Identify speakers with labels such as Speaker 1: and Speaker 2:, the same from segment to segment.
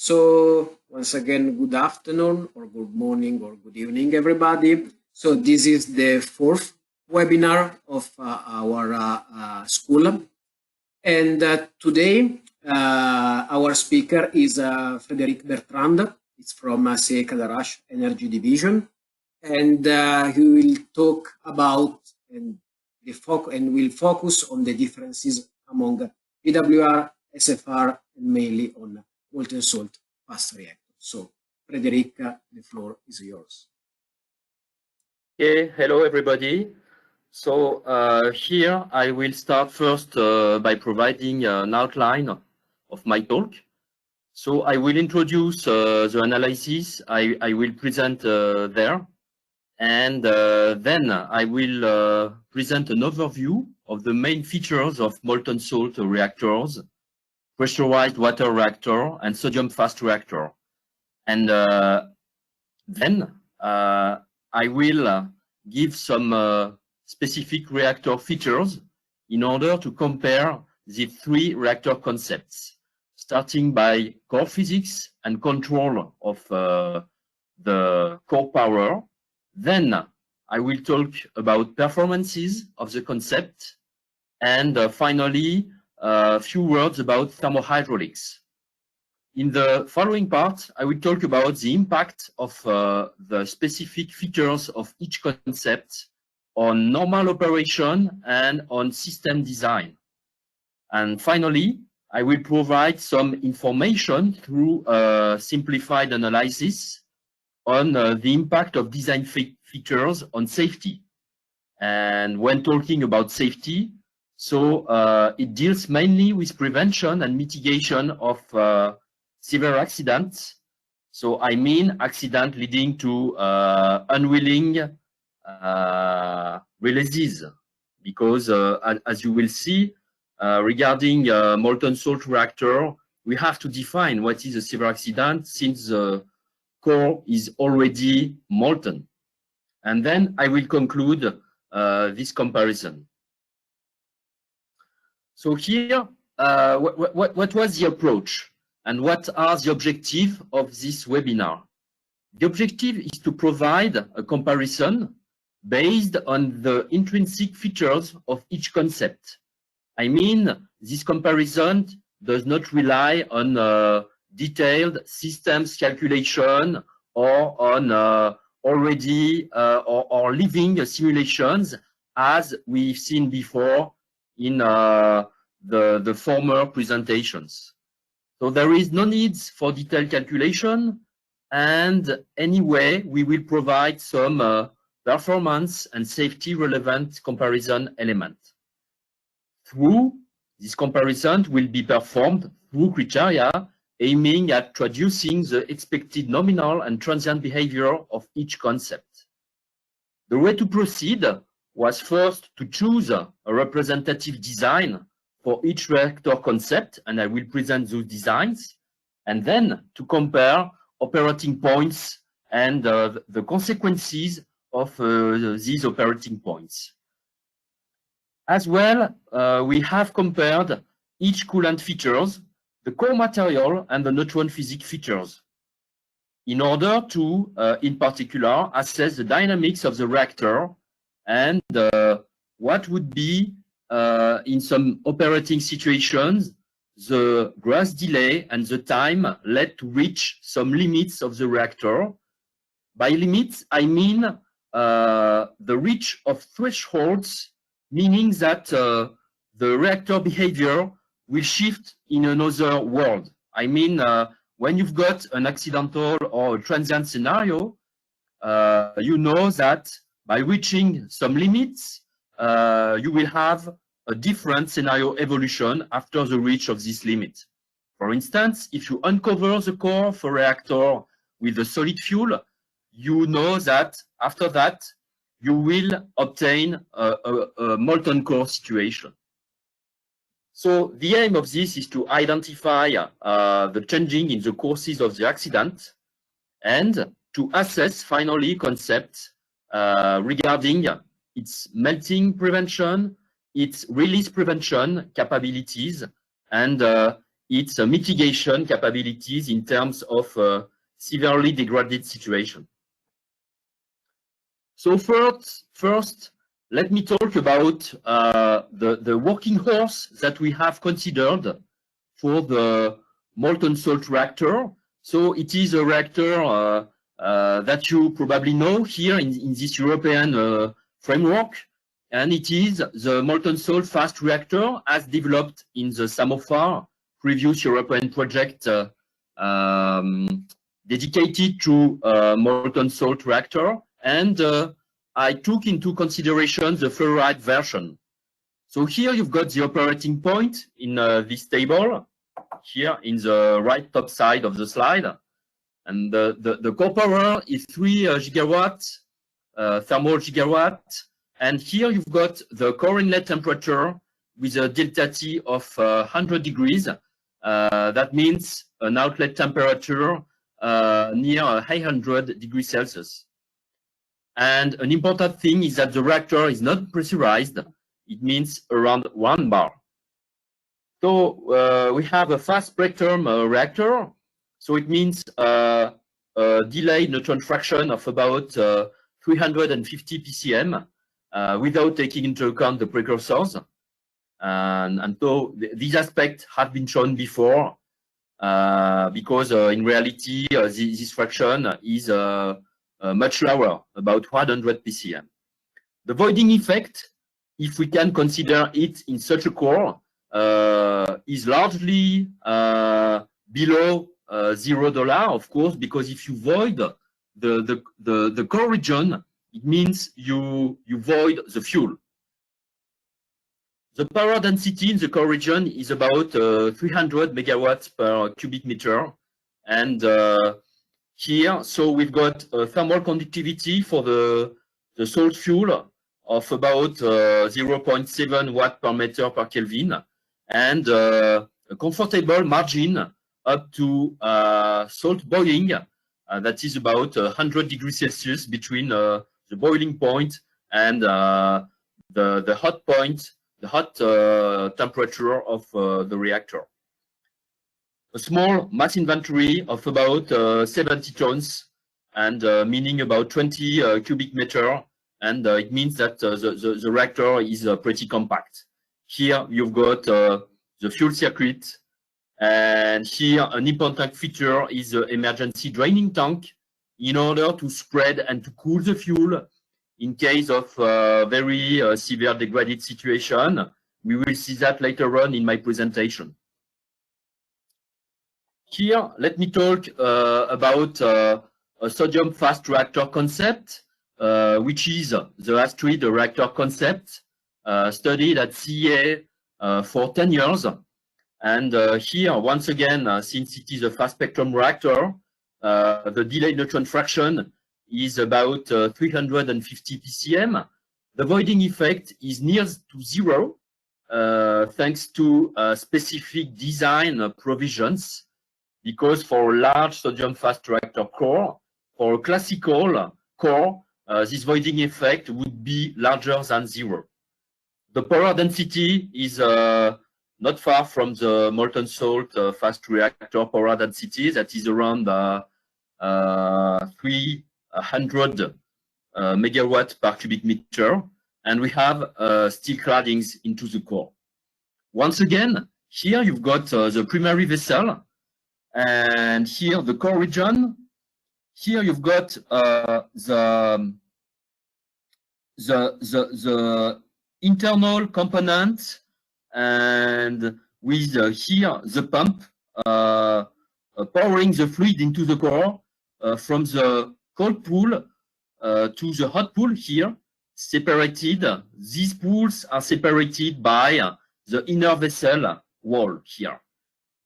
Speaker 1: So once again, good afternoon or good morning or good evening, everybody. So this is the fourth webinar of our school. And today, our speaker is Frédéric Bertrand. It's from CE Cadarache Energy Division. And he will talk about and will focus on the differences among PWR, SFR, and mainly on molten salt fast reactor. So, Frédéric, the floor is yours.
Speaker 2: Okay, hello everybody. So here I will start first by providing an outline of my talk. So I will introduce the analysis I will present there, and then I will present an overview of the main features of molten salt reactors, pressurized water reactor, and sodium fast reactor. And then I will give some specific reactor features in order to compare the three reactor concepts, starting by core physics and control of the core power. Then I will talk about performances of the concept, and finally a few words about thermohydraulics. In the following part, I will talk about the impact of the specific features of each concept on normal operation and on system design. And finally, I will provide some information through a simplified analysis on the impact of design features on safety. And when talking about safety, so it deals mainly with prevention and mitigation of severe accidents. So I mean accident leading to unwilling releases, because as you will see, regarding molten salt reactor, we have to define what is a severe accident since the core is already molten. And then I will conclude this comparison. So here, what was the approach and what are the objectives of this webinar? The objective is to provide a comparison based on the intrinsic features of each concept. I mean, this comparison does not rely on detailed systems calculation or on already or living simulations as we've seen before in the former presentations. So there is no need for detailed calculation, and anyway, we will provide some performance and safety relevant comparison element. Through this comparison will be performed through criteria aiming at traducing the expected nominal and transient behavior of each concept. The way to proceed was first to choose a representative design for each reactor concept, and I will present those designs, and then to compare operating points and the consequences of these operating points. As well, we have compared each coolant features, the core material, and the neutron physics features in order to, in particular, assess the dynamics of the reactor and what would be, in some operating situations, the gross delay and the time led to reach some limits of the reactor. By limits, I mean the reach of thresholds, meaning that the reactor behavior will shift in another world. I mean, when you've got an accidental or a transient scenario, you know that by reaching some limits, you will have a different scenario evolution after the reach of this limit. For instance, if you uncover the core of a reactor with a solid fuel, you know that after that, you will obtain a molten core situation. So the aim of this is to identify the changing in the courses of the accident and to assess finally concepts regarding its melting prevention, its release prevention capabilities, and its mitigation capabilities in terms of severely degraded situation. So first, let me talk about the working horse that we have considered for the molten salt reactor. So it is a reactor that you probably know here in this European framework, and it is the molten salt fast reactor as developed in the SAMOSAFER previous European project dedicated to molten salt reactor, and I took into consideration the fluoride version. So here you've got the operating point in this table, here in the right top side of the slide. And the core power is 3 gigawatts, thermal gigawatt. And here you've got the core inlet temperature with a delta T of 100 degrees. That means an outlet temperature near 800 degrees Celsius. And an important thing is that the reactor is not pressurized. It means around 1 bar. So we have a fast break-term reactor. So it means a delayed neutron fraction of about 350 ppm without taking into account the precursors. And so these aspects have been shown before because in reality this fraction is much lower, about 100 ppm. The voiding effect, if we can consider it in such a core, is largely below $0, of course, because if you void the core region, it means you void the fuel. The power density in the core region is about 300 megawatts per cubic meter, and here, so we've got thermal conductivity for the salt fuel of about 0.7 watt per meter per Kelvin, and a comfortable margin up to salt boiling, that is about 100 degrees Celsius between the boiling point and the hot point, the hot temperature of the reactor. A small mass inventory of about 70 tons, and meaning about 20 cubic meter, and it means that the reactor is pretty compact. Here you've got the fuel circuit, and here an important feature is the emergency draining tank in order to spread and to cool the fuel in case of very severe degraded situation. We will see that later on in my presentation. Here, let me talk about a sodium fast reactor concept, which is the ASTRID reactor concept, studied at CEA for 10 years. And here, once again, since it is a fast spectrum reactor, the delayed neutron fraction is about 350 ppm. The voiding effect is near to 0, thanks to specific design provisions. Because for a large sodium fast reactor core, for a classical core, this voiding effect would be larger than 0. The power density is not far from the molten salt fast reactor power density, that is around 300 megawatts per cubic meter, and we have steel claddings into the core. Once again, here you've got the primary vessel, and here the core region. Here you've got the internal component, and with here the pump powering the fluid into the core from the cold pool to the hot pool here, separated. These pools are separated by the inner vessel wall here.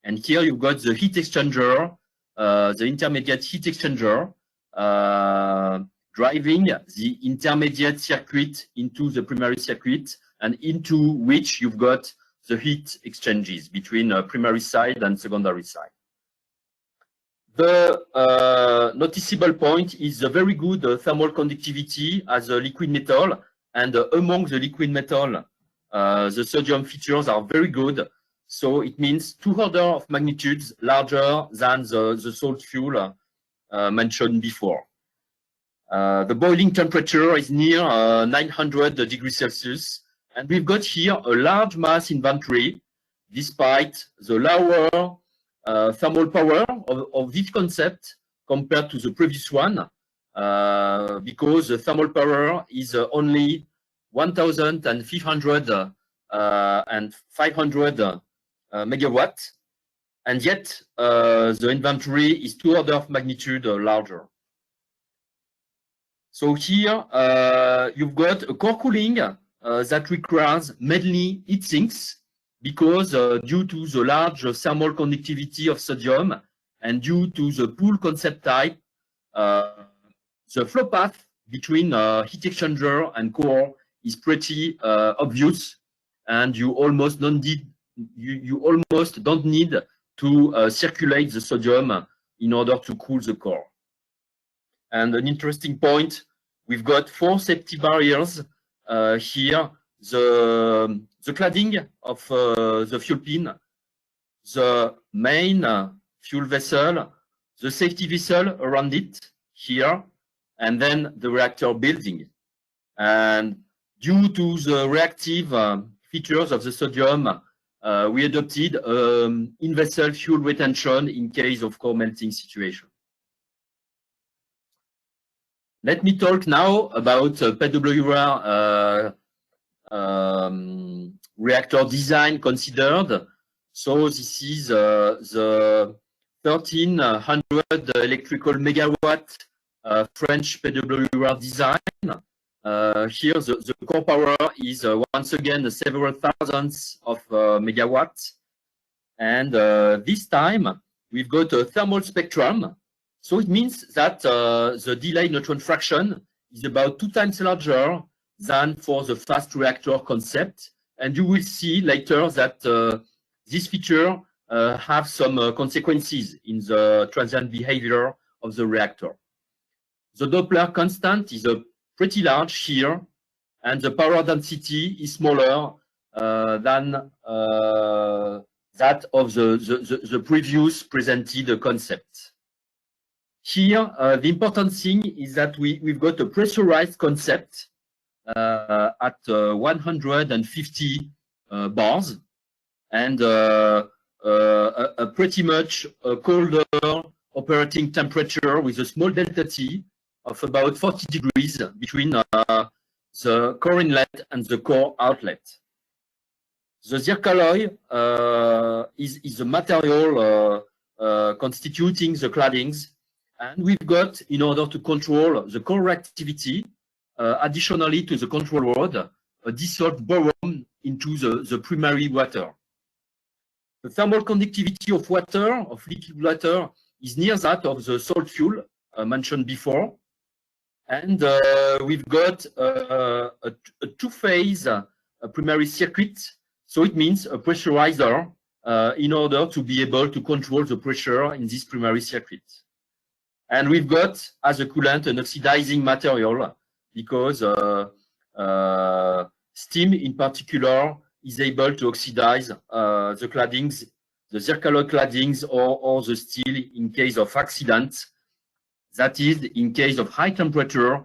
Speaker 2: And here you've got the heat exchanger, the intermediate heat exchanger, driving the intermediate circuit into the primary circuit, and into which you've got the heat exchanges between primary side and secondary side. The noticeable point is the very good thermal conductivity as a liquid metal, and among the liquid metal, the sodium features are very good. So it means 2 orders of magnitudes larger than the salt fuel mentioned before. The boiling temperature is near 900 degrees Celsius, and we've got here a large mass inventory, despite the lower thermal power of this concept compared to the previous one, because the thermal power is only 1,500 and 500 megawatt, and yet the inventory is 2 orders of magnitude larger. So here you've got a core cooling that requires mainly heat sinks, because due to the large thermal conductivity of sodium and due to the pool concept type, the flow path between heat exchanger and core is pretty obvious, and you almost don't need to circulate the sodium in order to cool the core. And an interesting point, we've got 4 safety barriers here: the cladding of the fuel pin, the main fuel vessel, the safety vessel around it here, and then the reactor building. And due to the reactive features of the sodium, we adopted in-vessel fuel retention in case of core melting situation. Let me talk now about PWR reactor design considered. So this is the 1300 electrical megawatt French PWR design. Here the core power is once again several thousands of megawatts, and this time we've got a thermal spectrum. So it means that the delayed neutron fraction is about 2 times larger than for the fast reactor concept, and you will see later that this feature have some consequences in the transient behavior of the reactor. The Doppler constant is pretty large here, and the power density is smaller than that of the previous presented concept. Here, the important thing is that we've got a pressurized concept at 150 bars, and a pretty much colder operating temperature with a small delta T of about 40 degrees between the core inlet and the core outlet. The zircaloy is the material constituting the claddings, and we've got, in order to control the core reactivity, additionally to the control rod, a dissolved boron into the primary water. The thermal conductivity of water, of liquid water, is near that of the salt fuel mentioned before. And we've got a two-phase primary circuit. So it means a pressurizer in order to be able to control the pressure in this primary circuit. And we've got, as a coolant, an oxidizing material, because steam in particular is able to oxidize the claddings, the zircaloy claddings, or the steel in case of accident. That is, in case of high temperature,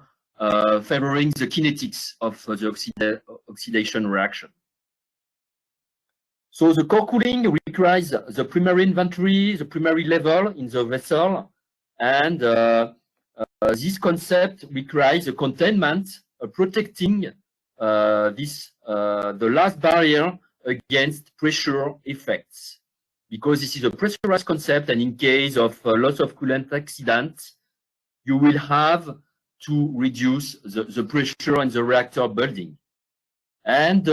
Speaker 2: favoring the kinetics of the oxidation reaction. So the core cooling requires the primary inventory, the primary level in the vessel, and this concept requires a containment, protecting the last barrier against pressure effects, because this is a pressurized concept, and in case of loss of coolant accident, you will have to reduce the pressure in the reactor building. And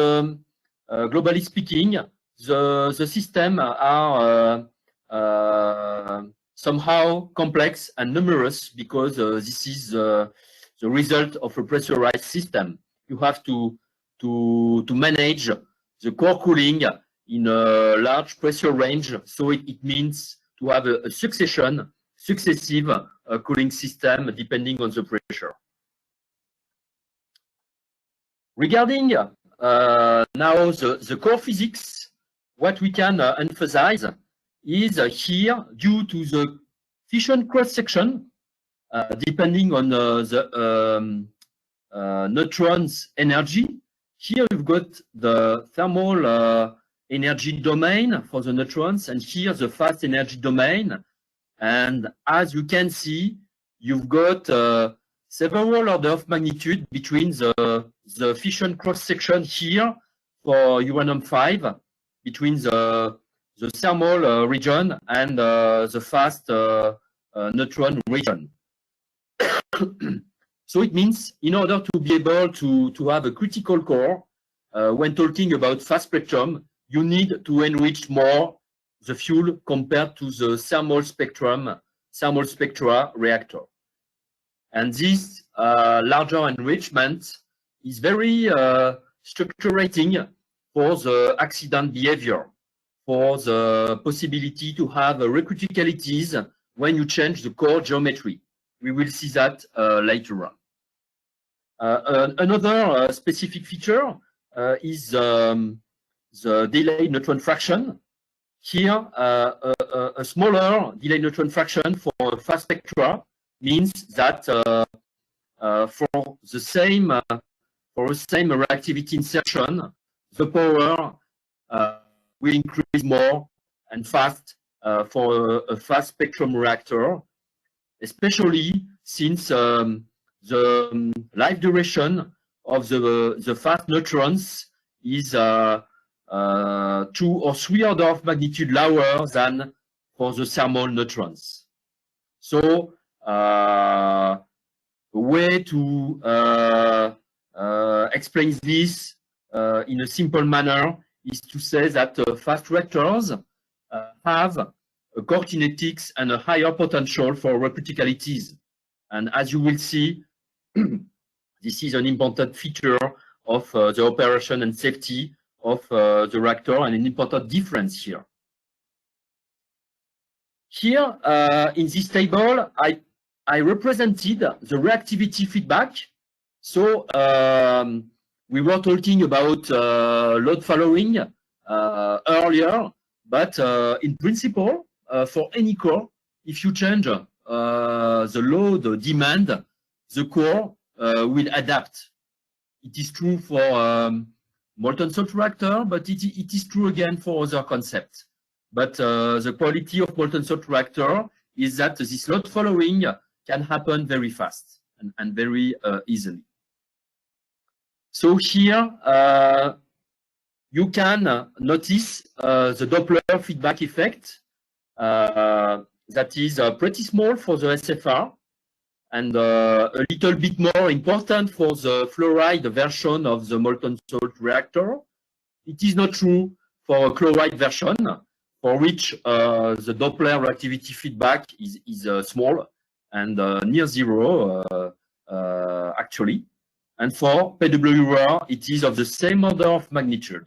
Speaker 2: globally speaking, the systems are somehow complex and numerous, because this is the result of a pressurized system. You have to manage the core cooling in a large pressure range, so it means to have a successive cooling system depending on the pressure. Regarding now the core physics, what we can emphasize is here, due to the fission cross-section, depending on the neutrons energy. Here we've got the thermal energy domain for the neutrons, and here the fast energy domain. And as you can see, you've got several order of magnitude between the fission cross-section here for uranium-5, between the thermal region and the fast neutron region. So it means, in order to be able to have a critical core, when talking about fast spectrum, you need to enrich more the fuel compared to the thermal spectra reactor. And this larger enrichment is very structurating for the accident behavior, for the possibility to have recriticalities when you change the core geometry. We will see that later on. Another specific feature is the delayed neutron fraction. Here, a smaller delayed neutron fraction for fast spectra means that for the same reactivity insertion, the power will increase more and fast for a fast spectrum reactor, especially since the life duration of the fast neutrons is 2 or 3 order of magnitude lower than for the thermal neutrons. So a way to explain this in a simple manner is to say that fast reactors have a core kinetics and a higher potential for recriticalities. And as you will see, this is an important feature of the operation and safety of the reactor, and an important difference here. Here in this table, I represented the reactivity feedback. So we were talking about load following earlier, but in principle, for any core, if you change the load demand, the core will adapt. It is true for molten salt reactor, but it is true again for other concepts. But the quality of molten salt reactor is that this load following can happen very fast and very easily. So here you can notice the Doppler feedback effect that is pretty small for the SFR, and a little bit more important for the fluoride version of the molten salt reactor. It is not true for a chloride version, for which the Doppler reactivity feedback is small and near zero, actually. And for PWR, it is of the same order of magnitude.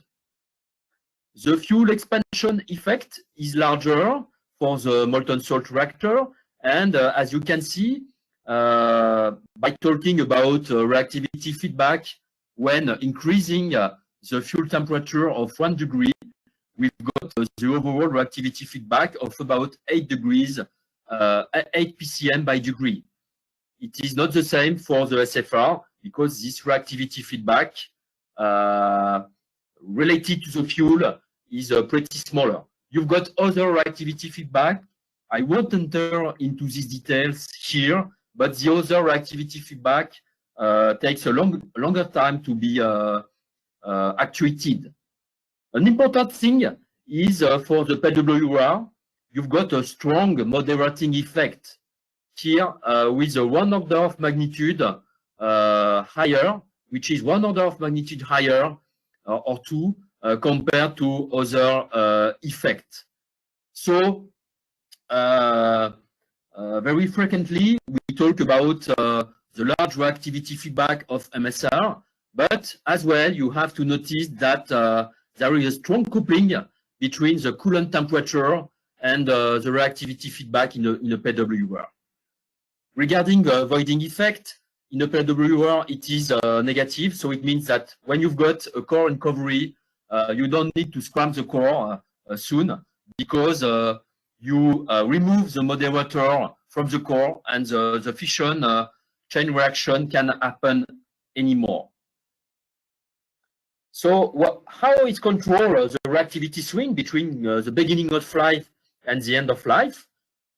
Speaker 2: The fuel expansion effect is larger for the molten salt reactor, and as you can see, by talking about reactivity feedback, when increasing the fuel temperature of 1 degree, we've got the overall reactivity feedback of about 8 degrees, 8 ppm by degree. It is not the same for the SFR, because this reactivity feedback related to the fuel is pretty smaller. You've got other reactivity feedback. I won't enter into these details here, but the other reactivity feedback takes a longer time to be actuated. An important thing is for the PWR, you've got a strong moderating effect here with a 1 order of magnitude higher, which is 1 order of magnitude higher or 2 compared to other effects. So very frequently we talk about the large reactivity feedback of MSR, but as well you have to notice that there is a strong coupling between the coolant temperature and the reactivity feedback in a PWR. Regarding voiding effect, in a PWR it is negative, so it means that when you've got a core uncovery, you don't need to scrap the core soon, because you remove the moderator from the core, and the fission chain reaction can happen anymore. So how is controlled the reactivity swing between the beginning of life and the end of life?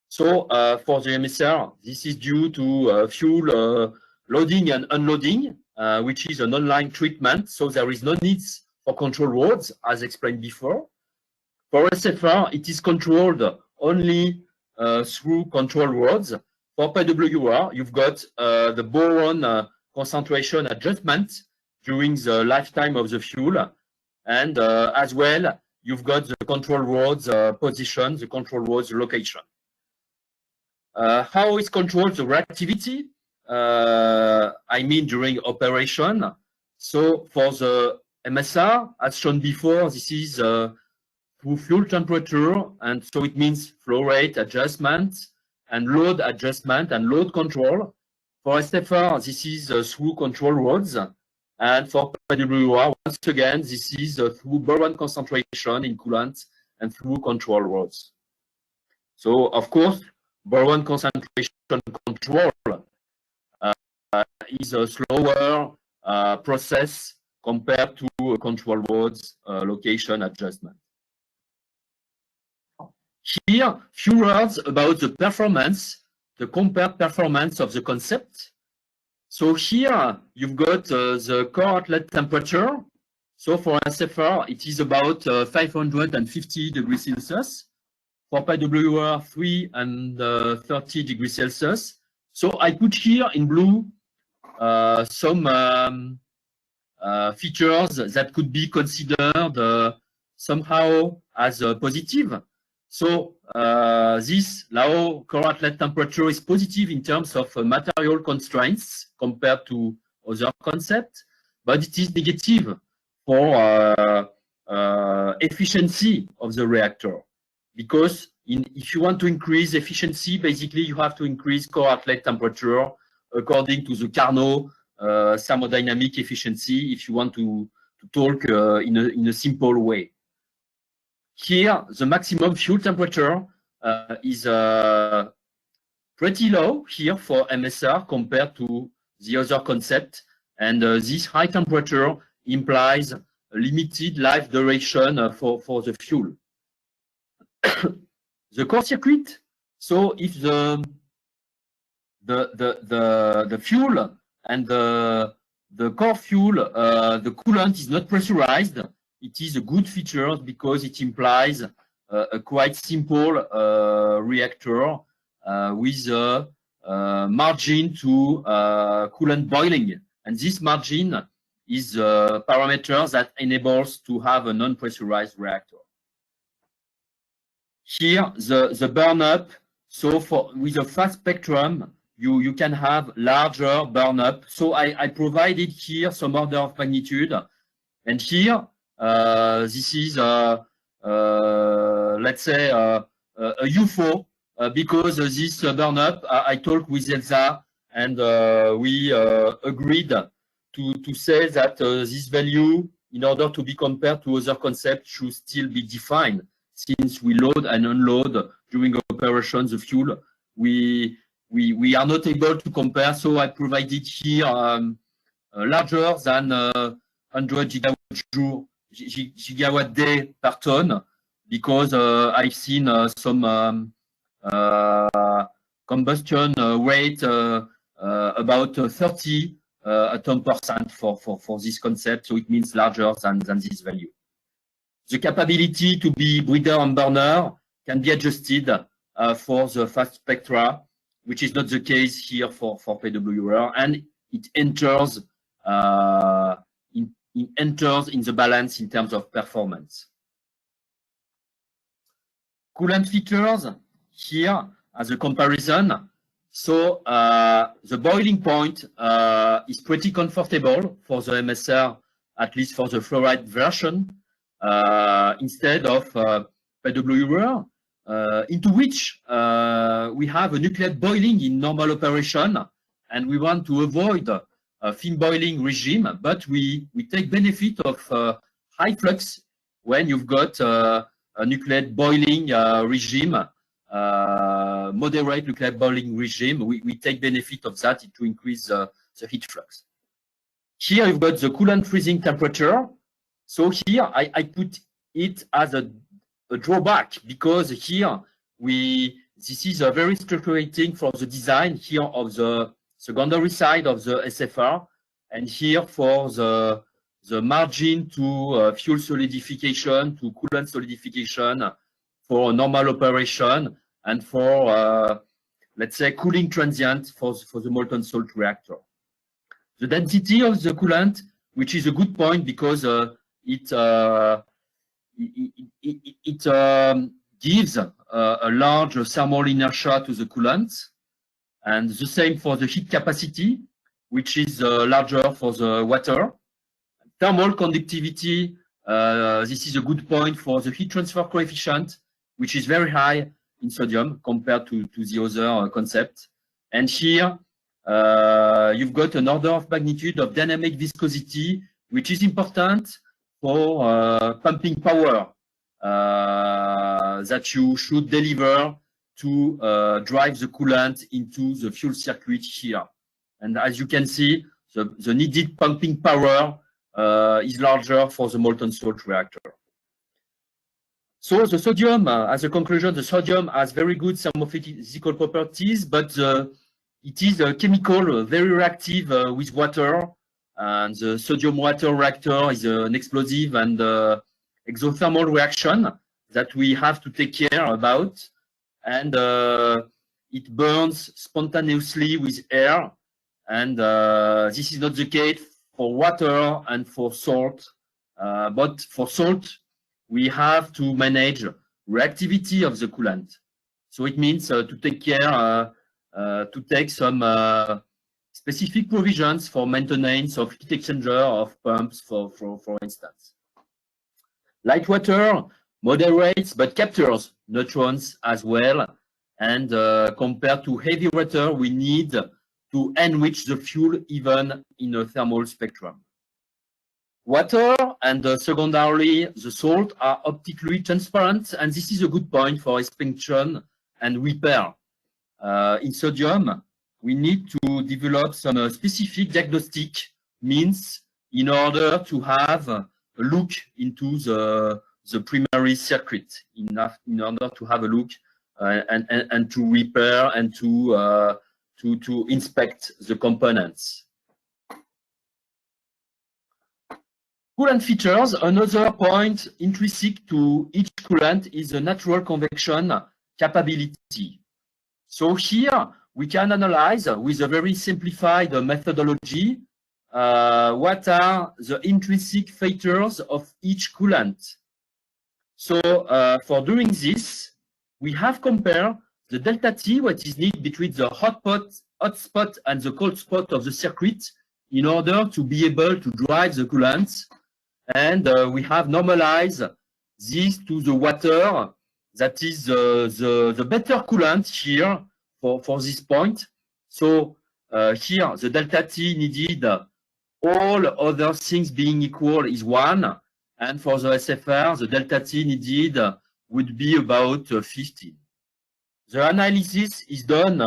Speaker 2: So for the MSR, this is due to fuel loading and unloading, which is an online treatment. So there is no need for control rods, as explained before. For SFR, it is controlled only through control rods. For PWR, you've got the boron concentration adjustment during the lifetime of the fuel. And as well, you've got the control rods position, the control rods location. How is controlled the reactivity? I mean during operation. So for the MSR, as shown before, this is through fuel temperature, and so it means flow rate adjustment and load adjustment and load control. For SFR, this is through control rods, and for PWR, once again, this is through boron concentration in coolant and through control rods. So of course, boron concentration control is a slower process compared to control rods location adjustment. Here, few words about the performance, the compared performance of the concept. So here you've got the core outlet temperature. So for SFR, it is about 550 degrees Celsius. For PWR, 330 degrees Celsius. So I put here in blue some features that could be considered somehow as positive. So this low core outlet temperature is positive in terms of material constraints compared to other concepts, but it is negative for efficiency of the reactor. Because if you want to increase efficiency, basically you have to increase core outlet temperature according to the Carnot thermodynamic efficiency, if you want to talk in a simple way. Here, the maximum fuel temperature is pretty low here for MSR compared to the other concept, and this high temperature implies a limited life duration for the fuel. The core circuit. So if the fuel and the core fuel, the coolant is not pressurized, it is a good feature because it implies a quite simple reactor with a margin to coolant boiling, and this margin is a parameter that enables to have a non-pressurized reactor. Here, the burn up. So with a fast spectrum, you can have larger burn up. So I provided here some order of magnitude, and here this is let's say a UFO because this burn up. I talked with Elsa, and we agreed to say that this value, in order to be compared to other concepts, should still be defined. Since we load and unload during operations the fuel, we are not able to compare. So I provided here larger than 100 gigawatt day per ton, because I've seen some combustion rate about 30 ton% for this concept. So it means larger than this value. The capability to be breeder and burner can be adjusted for the fast spectra, which is not the case here for PWR, and it enters in the balance in terms of performance. Coolant features here as a comparison. So the boiling point is pretty comfortable for the MSR, at least for the fluoride version. Instead of PWR, into which we have a nucleate boiling in normal operation, and we want to avoid a fin boiling regime, but we take benefit of high flux when you've got a nucleate boiling regime, moderate nucleate boiling regime. We take benefit of that to increase the heat flux. Here you've got the coolant freezing temperature. So here I put it as a drawback, because here this is a very structuring for the design here of the secondary side of the SFR, and here for the margin to fuel solidification, to coolant solidification for normal operation, and for let's say cooling transient for the molten salt reactor. The density of the coolant, which is a good point, because it gives a large thermal inertia to the coolant, and the same for the heat capacity, which is larger for the water. Thermal conductivity, this is a good point for the heat transfer coefficient, which is very high in sodium compared to the other concept. And here you've got an order of magnitude of dynamic viscosity, which is important for pumping power that you should deliver to drive the coolant into the fuel circuit here. And as you can see, the needed pumping power is larger for the molten salt reactor. So the sodium, as a conclusion, the sodium has very good thermophysical properties, but it is a chemical very reactive with water. And the sodium water reactor is an explosive and exothermal reaction that we have to take care about. And it burns spontaneously with air. And this is not the case for water and for salt. But for salt, we have to manage reactivity of the coolant. So it means to take care, to take some specific provisions for maintenance of heat exchanger of pumps, for instance. Light water moderates but captures neutrons as well. And compared to heavy water, we need to enrich the fuel even in a thermal spectrum. Water and secondarily the salt are optically transparent, and this is a good point for expansion and repair. In sodium, we need to develop some specific diagnostic means in order to have a look into the primary circuit, in order to have a look and to repair and to inspect the components. Coolant features. Another point intrinsic to each coolant is the natural convection capability. So here we can analyze with a very simplified methodology what are the intrinsic features of each coolant. So for doing this, we have compared the delta T, what is needed between the hot spot and the cold spot of the circuit in order to be able to drive the coolant. And we have normalized this to the water, that is the better coolant here for this point. So here the delta T needed, all other things being equal, is 1. And for the SFR, the delta T needed would be about 15. The analysis is done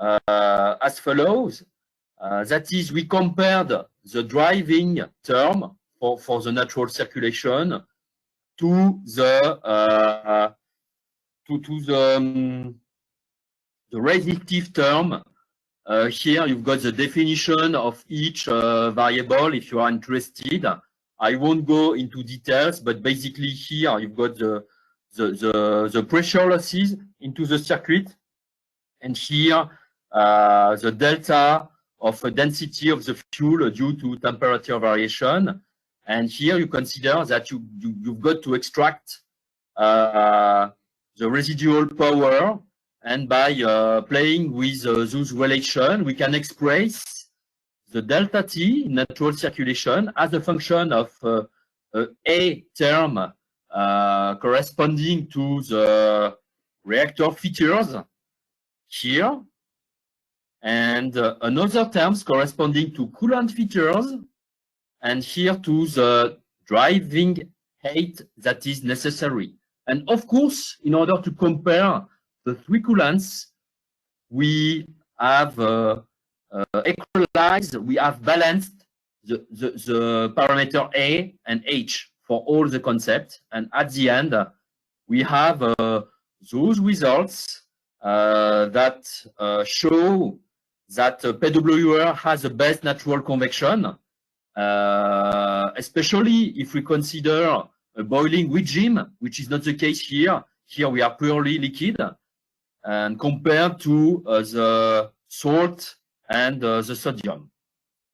Speaker 2: as follows. That is, we compared the driving term for the natural circulation to the resistive term. Here you've got the definition of each variable if you are interested. I won't go into details, but basically here you've got the pressure losses into the circuit, and here the delta of a density of the fuel due to temperature variation. And here you consider that you've got to extract the residual power, and by playing with those relations, we can express the delta T natural circulation as a function of a term corresponding to the reactor features here, and another terms corresponding to coolant features, and here to the driving height that is necessary. And of course, in order to compare the three coolants, we have equalized, we have balanced the parameter A and H for all the concepts. And at the end, we have those results that show that PWR has the best natural convection, especially if we consider a boiling regime, which is not the case here. Here we are purely liquid, and compared to the salt and the sodium.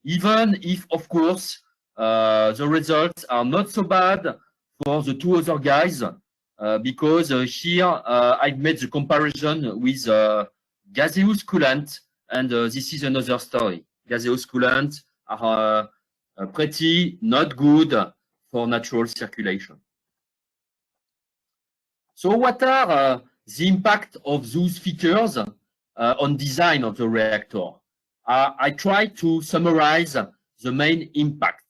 Speaker 2: Even if, of course, the results are not so bad for the two other guys, because here I've made the comparison with gaseous coolant, and this is another story. Gaseous coolant are pretty not good for natural circulation. So what are the impact of those features on design of the reactor? I try to summarize the main impact.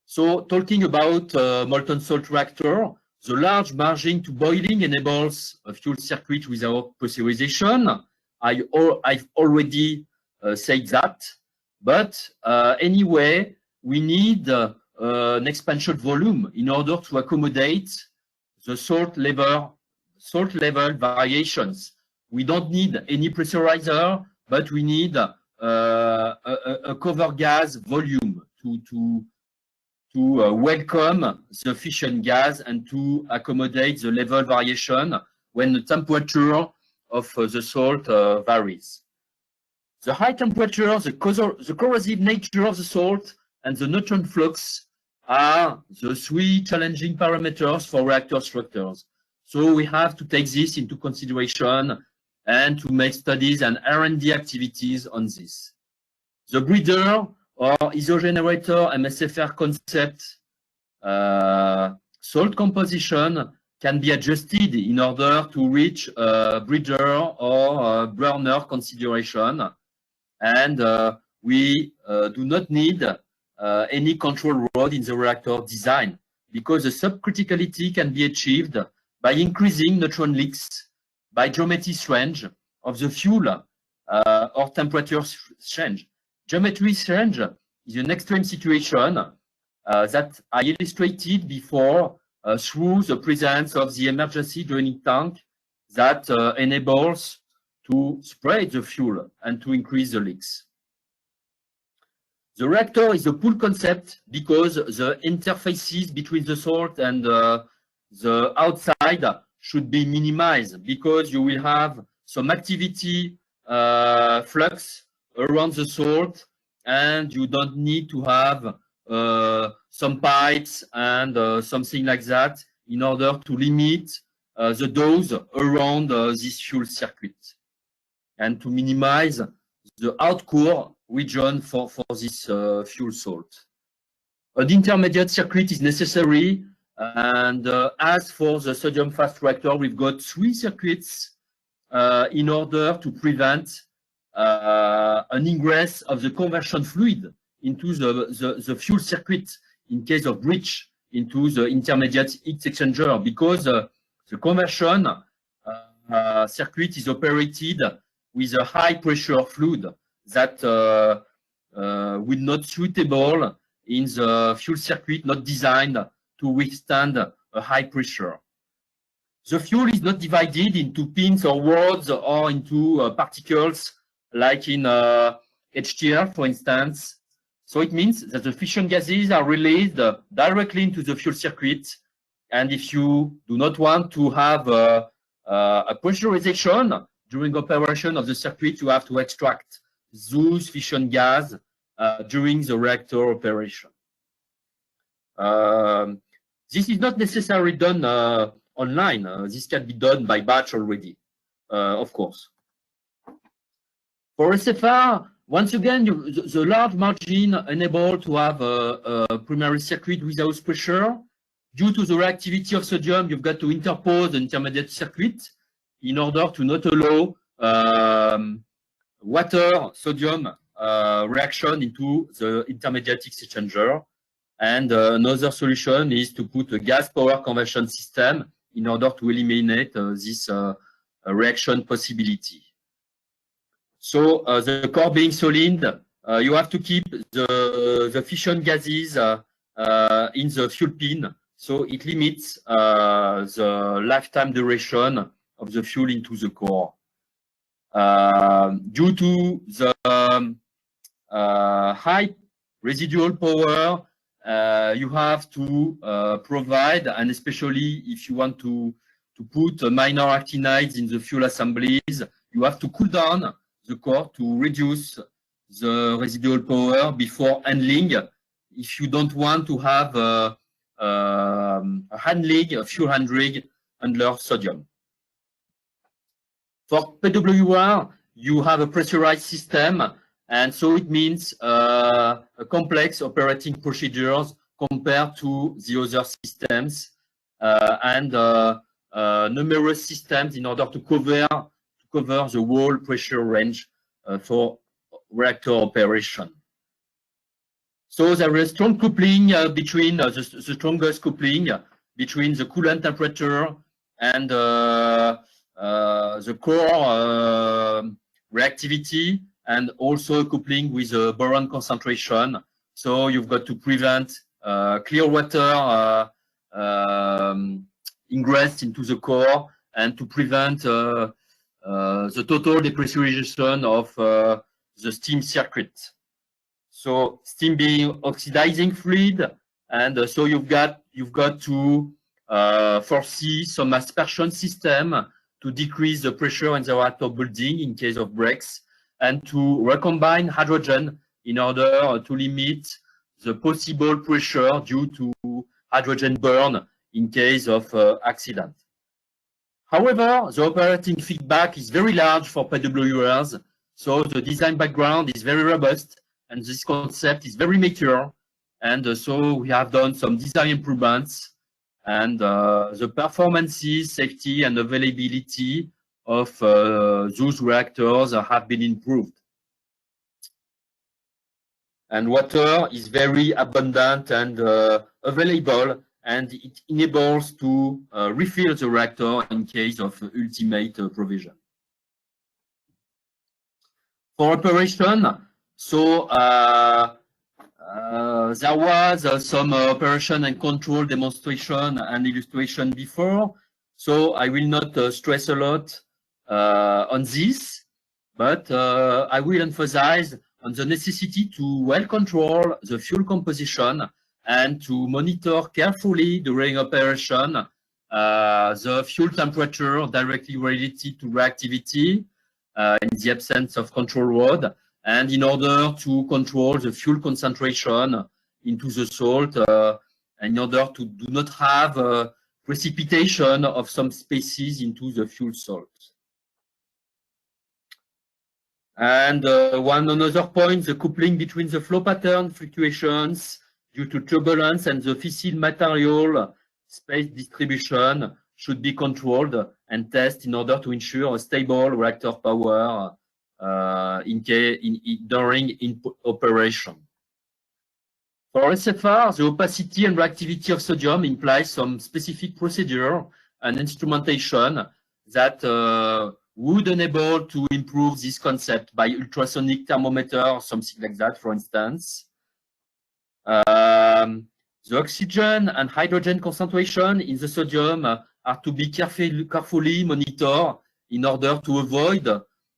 Speaker 2: So talking about molten salt reactor, the large margin to boiling enables a fuel circuit without pressurization. I've already said that, but anyway, we need an expansion volume in order to accommodate the salt level variations. We don't need any pressurizer, but we need a cover gas volume to welcome the fission gas and to accommodate the level variation when the temperature of the salt varies. The high temperature, the corrosive nature of the salt, and the neutron flux are the three challenging parameters for reactor structures. So we have to take this into consideration and to make studies and R&D activities on this. The breeder or isogenerator MSFR concept salt composition can be adjusted in order to reach a breeder or a burner consideration. And we do not need any control rod in the reactor design, because the subcriticality can be achieved by increasing neutron leaks by geometry range of the fuel or temperature change. Geometry range is an extreme situation that I illustrated before through the presence of the emergency draining tank that enables to spray the fuel and to increase the leaks. The reactor is a pool concept because the interfaces between the salt and the outside should be minimized, because you will have some activity flux around the salt, and you don't need to have some pipes and something like that in order to limit the dose around this fuel circuit and to minimize the outcore region for this fuel salt. An intermediate circuit is necessary, and as for the sodium fast reactor, we've got 3 circuits in order to prevent an ingress of the conversion fluid into the fuel circuit in case of breach into the intermediate heat exchanger, because the conversion circuit is operated with a high pressure fluid that will not suitable in the fuel circuit, not designed to withstand a high pressure. The fuel is not divided into pins or rods or into particles like in HTR, for instance. So it means that the fission gases are released directly into the fuel circuit. And if you do not want to have a pressurization during operation of the circuit, you have to extract those fission gas during the reactor operation. This is not necessarily done online. This can be done by batch already, of course. For SFR, once again, the large margin enable to have a primary circuit without pressure. Due to the reactivity of sodium, you've got to interpose an intermediate circuit in order to not allow water-sodium reaction into the intermediate exchanger. And another solution is to put a gas power conversion system in order to eliminate this reaction possibility. So the core being solid, you have to keep the fission gases in the fuel pin, so it limits the lifetime duration of the fuel into the core. Due to the high residual power, you have to provide, and especially if you want to put minor actinides in the fuel assemblies, you have to cool down the core to reduce the residual power before handling, if you don't want to have a fuel handling under sodium. For PWR, you have a pressurized system, and so it means a complex operating procedures compared to the other systems, and numerous systems in order to cover the whole pressure range for reactor operation. So there is strong coupling between the strongest coupling between the coolant temperature and the core reactivity, and also coupling with the boron concentration. So you've got to prevent clear water ingress into the core, and to prevent the total depressurization of the steam circuit. So steam being oxidizing fluid, and so you've got to foresee some aspersion system to decrease the pressure in the reactor building in case of breaks, and to recombine hydrogen in order to limit the possible pressure due to hydrogen burn in case of accident. However, the operating feedback is very large for PWRs, so the design background is very robust, and this concept is very mature, and so we have done some design improvements, and the performances, safety, and availability of those reactors have been improved. And water is very abundant and available, and it enables to refill the reactor in case of ultimate provision. For operation, so there was some operation and control demonstration and illustration before, so I will not stress a lot on this, but I will emphasize on the necessity to well control the fuel composition and to monitor carefully during operation the fuel temperature directly related to reactivity in the absence of control rod, and in order to control the fuel concentration into the salt, in order to do not have precipitation of some species into the fuel salt. And one another point, the coupling between the flow pattern fluctuations due to turbulence and the fissile material space distribution should be controlled and tested in order to ensure a stable reactor power during operation. For SFR, the opacity and reactivity of sodium implies some specific procedure and instrumentation that would enable to improve this concept by ultrasonic thermometer or something like that, for instance. The oxygen and hydrogen concentration in the sodium are to be carefully monitored in order to avoid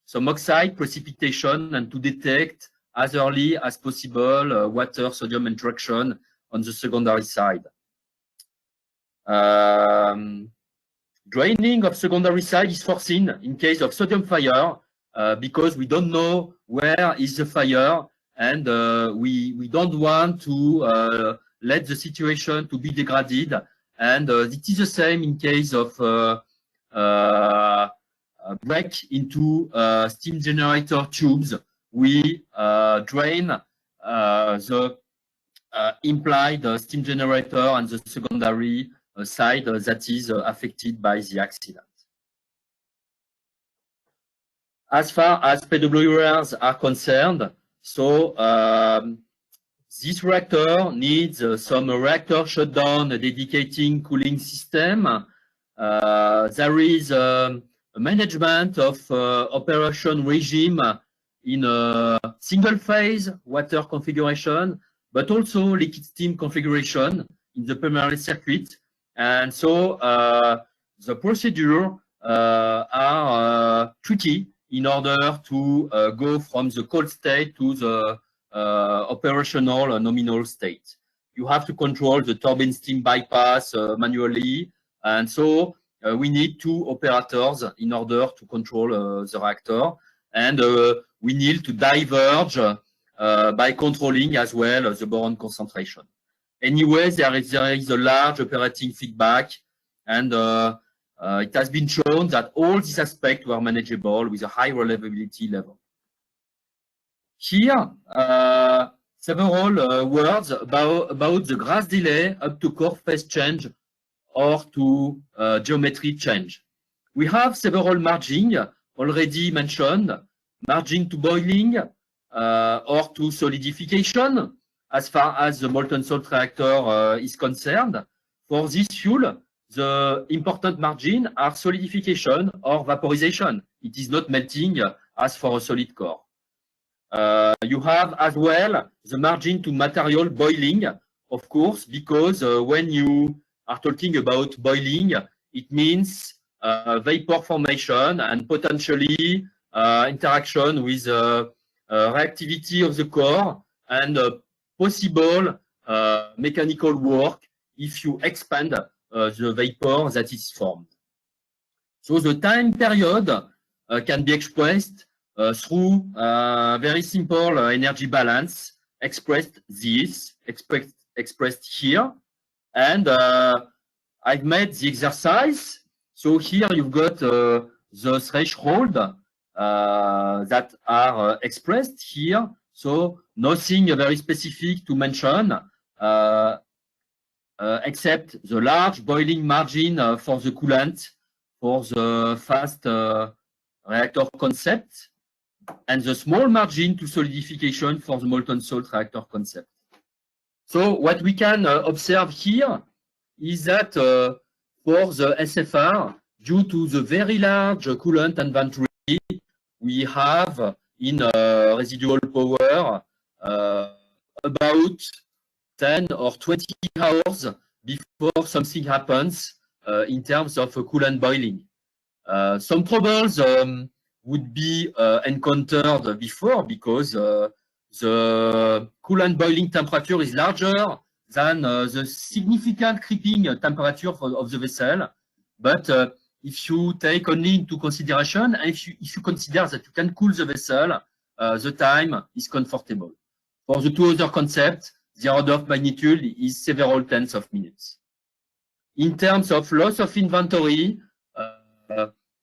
Speaker 2: some oxide precipitation and to detect as early as possible water-sodium interaction on the secondary side. Draining of secondary side is foreseen in case of sodium fire because we don't know where is the fire, and we don't want to let the situation to be degraded, and it is the same in case of break into steam generator tubes. We drain the implied steam generator and the secondary side that is affected by the accident. As far as PWRs are concerned, so This reactor needs some reactor shutdown dedicating cooling system. There is a management of operation regime in a single phase water configuration, but also liquid steam configuration in the primary circuit. And so the procedure are tricky in order to go from the cold state to the operational nominal state. You have to control the turbine steam bypass manually, and so we need two operators in order to control the reactor, and we need to diverge by controlling as well the boron concentration. Anyway, there is a large operating feedback, and it has been shown that all these aspects were manageable with a high reliability level. Here, several words about the Grass delay up to core phase change or to geometry change. We have several margins already mentioned, margin to boiling or to solidification as far as the molten salt reactor is concerned. For this fuel, the important margin are solidification or vaporization. It is not melting as for a solid core. You have as well the margin to material boiling, of course, because when you are talking about boiling, it means vapor formation and potentially interaction with reactivity of the core and possible mechanical work if you expand the vapor that is formed. So the time period can be expressed through very simple energy balance expressed here, and I've made the exercise. So here you've got the threshold that are expressed here. So nothing very specific to mention except the large boiling margin for the coolant for the fast reactor concept, and the small margin to solidification for the molten salt reactor concept. So what we can observe here is that for the SFR, due to the very large coolant inventory, we have in residual power about 10 or 20 hours before something happens in terms of coolant boiling. Some troubles would be encountered before because the coolant boiling temperature is larger than the significant creeping temperature of the vessel. But if you take only into consideration, and if you consider that you can cool the vessel, the time is comfortable. For the two other concepts, the order of magnitude is several tens of minutes. In terms of loss of inventory,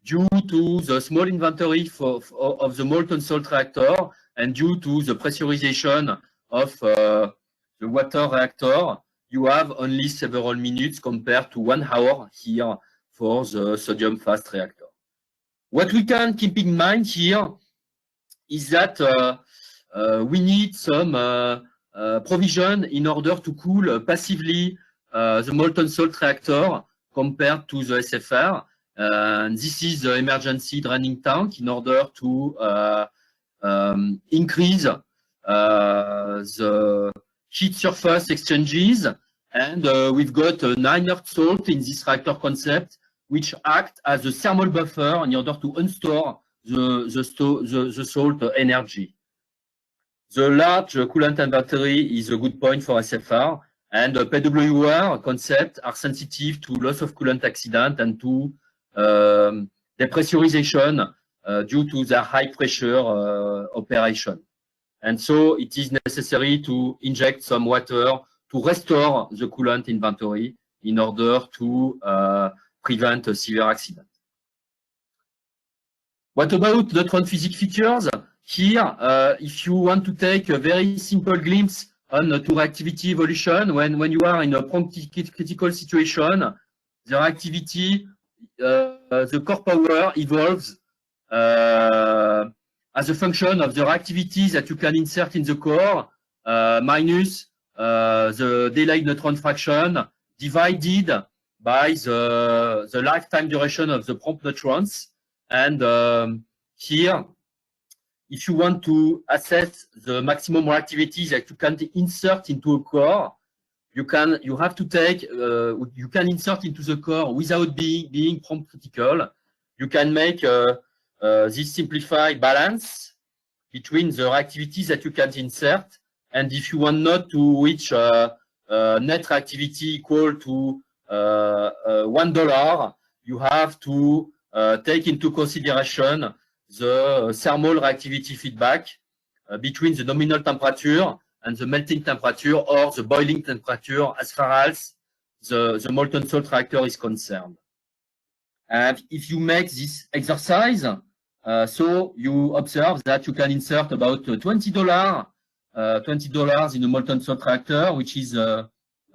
Speaker 2: due to the small inventory of the molten salt reactor and due to the pressurization of the water reactor, you have only several minutes compared to 1 hour here for the sodium fast reactor. What we can keep in mind here is that we need some provision in order to cool passively the molten salt reactor compared to the SFR. This is the emergency draining tank in order to increase the heat surface exchanges. And we've a 9-earth salt in this reactor concept, which act as a thermal buffer in order to unstore the salt energy. The large coolant inventory is a good point for SFR, and PWR concepts are sensitive to loss of coolant accident and to depressurization due to the high pressure operation. And so it is necessary to inject some water to restore the coolant inventory in order to prevent a severe accident. What about neutron physics features? Here, if you want to take a very simple glimpse on to reactivity evolution, when you are in a critical situation, the reactivity, the core power evolves as a function of the reactivity that you can insert in the core minus the delayed neutron fraction divided by the lifetime duration of the prompt neutrons. And here, if you want to assess the maximum reactivity that you can insert into a core, you have to take you can insert into the core without being prompt critical. You can make this simplified balance between the reactivities that you can insert, and if you want not to reach net reactivity equal to $1, you have to take into consideration the thermal reactivity feedback between the nominal temperature and the melting temperature or the boiling temperature as far as the molten salt reactor is concerned. And if you make this exercise, so you observe that you can insert about $20 in a molten salt reactor, which is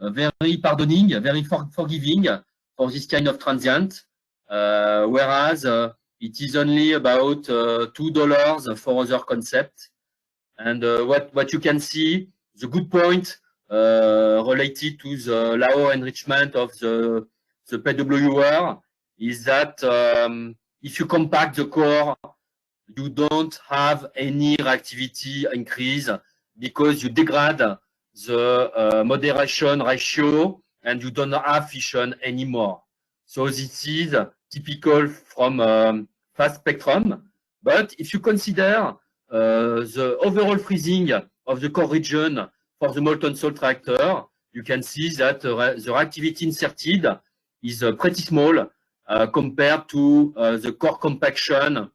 Speaker 2: very pardoning, very forgiving for this kind of transient, whereas it is only about $2 for other concepts. And what you can see, the good point related to the lower enrichment of the PWR is that if you compact the core, you don't have any reactivity increase because you degrade the moderation ratio and you don't have fission anymore. So this is typical from fast spectrum. But if you consider the overall freezing of the core region for the molten salt reactor, you can see that the reactivity inserted is pretty small compared to the core compaction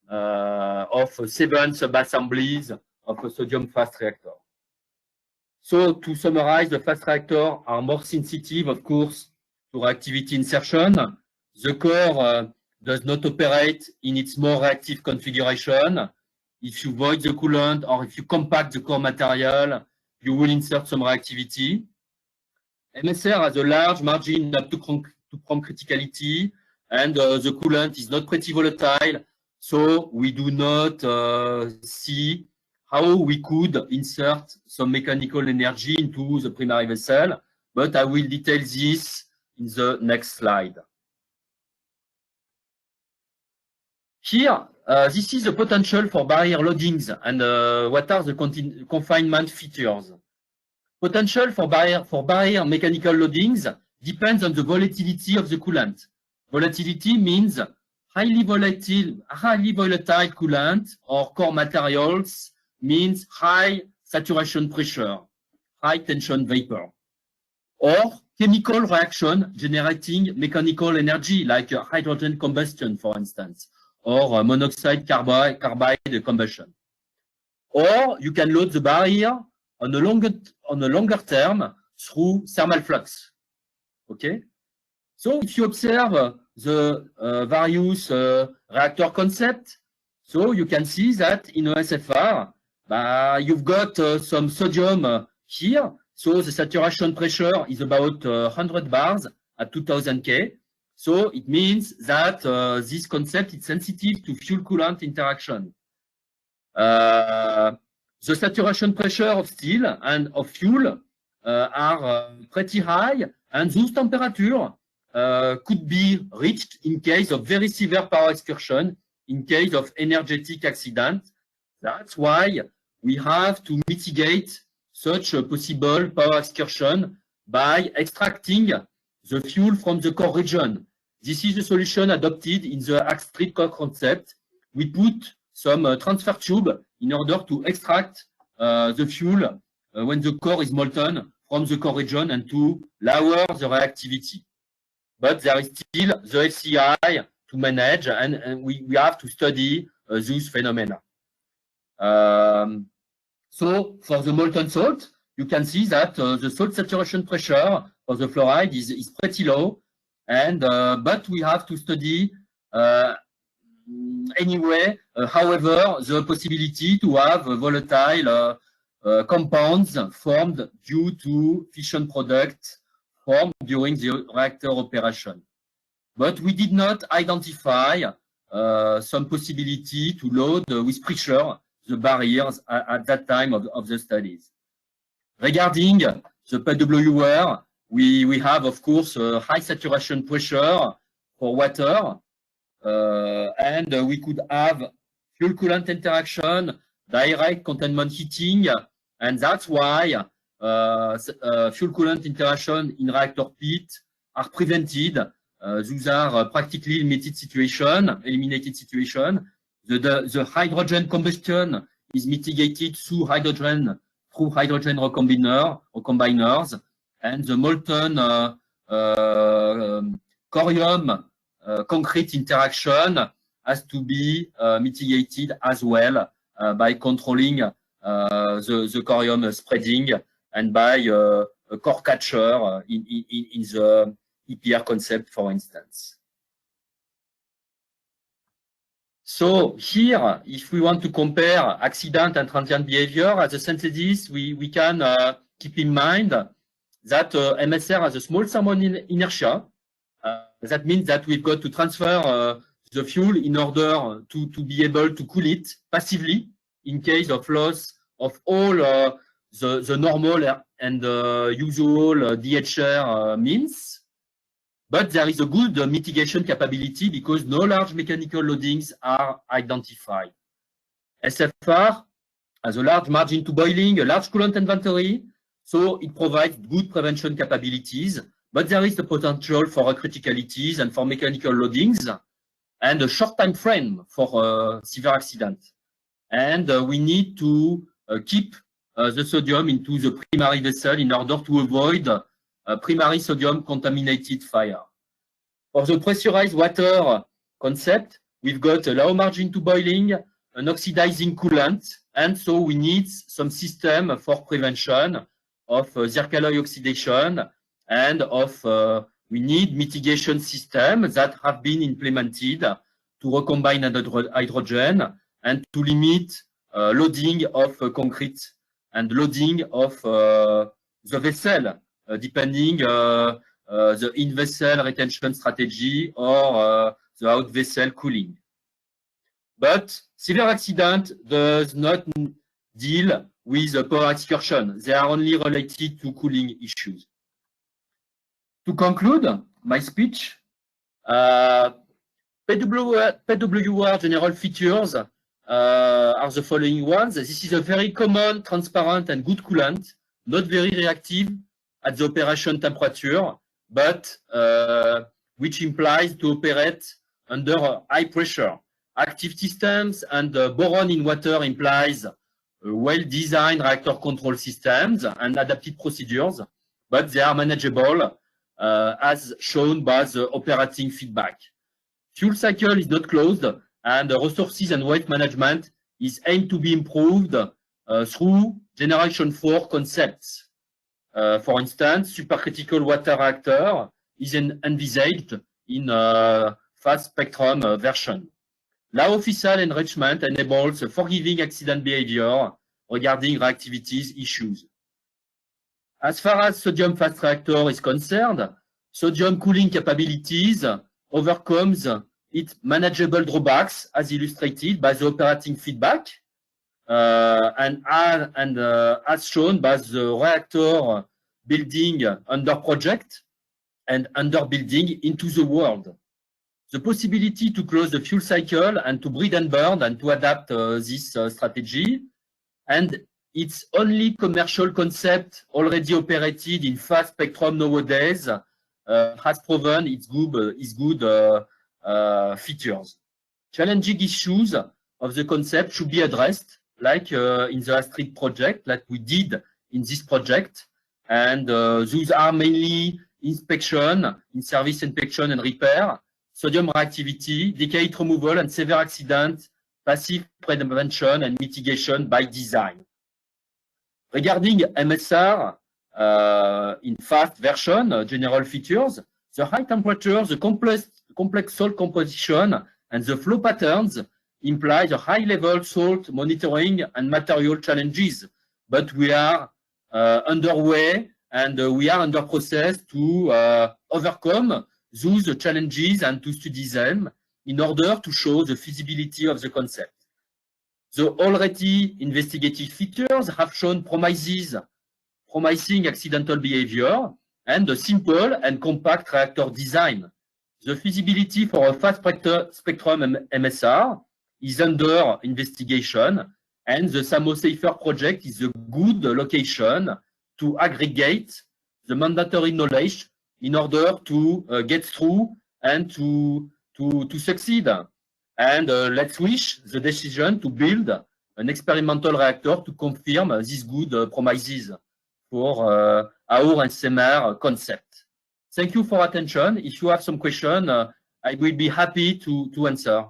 Speaker 2: of 7 sub-assemblies of a sodium fast reactor. So to summarize, the fast reactors are more sensitive, of course, to reactivity insertion. The core does not operate in its more reactive configuration. If you void the coolant or if you compact the core material, you will insert some reactivity. MSR has a large margin up to prompt criticality, and the coolant is not pretty volatile, so we do not see how we could insert some mechanical energy into the primary vessel, but I will detail this in the next slide. Here, this is the potential for barrier loadings and what are the confinement features. Potential for barrier mechanical loadings depends on the volatility of the coolant. Volatility means highly volatile coolant or core materials means high saturation pressure, high tension vapor, or chemical reaction generating mechanical energy like hydrogen combustion, for instance, or monoxide carbide combustion. Or you can load the barrier on a longer term through thermal flux. Okay? So if you observe the various reactor concept, so you can see that in OSFR, you've got some sodium here. So the saturation pressure is about 100 bars at 2000 K. So it means that this concept is sensitive to fuel-coolant interaction. The saturation pressure of steel and of fuel are pretty high, and those temperatures could be reached in case of very severe power excursion, in case of energetic accident. That's why we have to mitigate such a possible power excursion by extracting the fuel from the core region. This is the solution adopted in the ASTRID core concept. We put some transfer tube in order to extract the fuel when the core is molten from the core region and to lower the reactivity. But there is still the LCI to manage, and we have to study those phenomena. So for the molten salt, you can see that the salt saturation pressure for the fluoride is pretty low, and but we have to study anyway, however, the possibility to have volatile compounds formed due to fission products formed during the reactor operation. But we did not identify some possibility to load with pressure the barriers at that time of the studies. Regarding the PWR, we have, of course, a high saturation pressure for water, and we could have fuel coolant interaction, direct containment heating, and that's why fuel coolant interaction in reactor pit are prevented. Those are practically eliminated situation. The hydrogen combustion is mitigated through hydrogen recombiners, and the molten corium concrete interaction has to be mitigated as well by controlling the corium spreading and by a core catcher in the EPR concept, for instance. So here, if we want to compare accident and transient behavior as a synthesis, we can keep in mind that MSR has a small thermal inertia. That means that we've got to transfer the fuel in order to be able to cool it passively in case of loss of all the normal and usual DHR means. But there is a good mitigation capability because no large mechanical loadings are identified. SFR has a large margin to boiling, a large coolant inventory, so it provides good prevention capabilities, but there is the potential for criticalities and for mechanical loadings and a short time frame for severe accident. And we need to keep the sodium into the primary vessel in order to avoid primary sodium contaminated fire. For the pressurized water concept, we've got a low margin to boiling, an oxidizing coolant, and so we need some system for prevention of zircaloy oxidation and of we need mitigation systems that have been implemented to recombine hydrogen and to limit loading of concrete and loading of the vessel, depending the in-vessel retention strategy or the out-vessel cooling. But severe accident does not deal with power excursion. They are only related to cooling issues. To conclude my speech, PWR general features are the following ones. This is a very common, transparent, and good coolant, not very reactive at the operation temperature, but which implies to operate under high pressure. Active systems and boron in water implies well-designed reactor control systems and adapted procedures, but they are manageable as shown by the operating feedback. Fuel cycle is not closed, and resources and waste management is aimed to be improved through generation 4 concepts. For instance, supercritical water reactor is envisaged in a fast spectrum version. Low official enrichment enables forgiving accident behavior regarding reactivities issues. As far as sodium fast reactor is concerned, sodium cooling capabilities overcomes its manageable drawbacks as illustrated by the operating feedback and as shown by the reactor building under project and under building into the world. The possibility to close the fuel cycle and to breed and burn and to adapt this strategy, and its only commercial concept already operated in fast spectrum nowadays has proven its good features. Challenging issues of the concept should be addressed, like in the ASTRID project, like we did in this project, and those are mainly inspection, in-service inspection and repair, sodium reactivity, decay removal and severe accident, passive prevention and mitigation by design. Regarding MSR, in fast version, general features, the high temperature, the complex salt composition, and the flow patterns imply the high-level salt monitoring and material challenges. But we are underway and we are under process to overcome those challenges and to study them in order to show the feasibility of the concept. The already investigated features have shown promises promising accidental behavior, and the simple and compact reactor design. The feasibility for a fast spectrum MSR is under investigation, and the SAMOSAFER project is a good location to aggregate the mandatory knowledge in order to get through and to succeed. And let's wish the decision to build an experimental reactor to confirm these good promises for our SAMOSAFER concept. Thank you for attention. If you have some question, I will be happy to answer.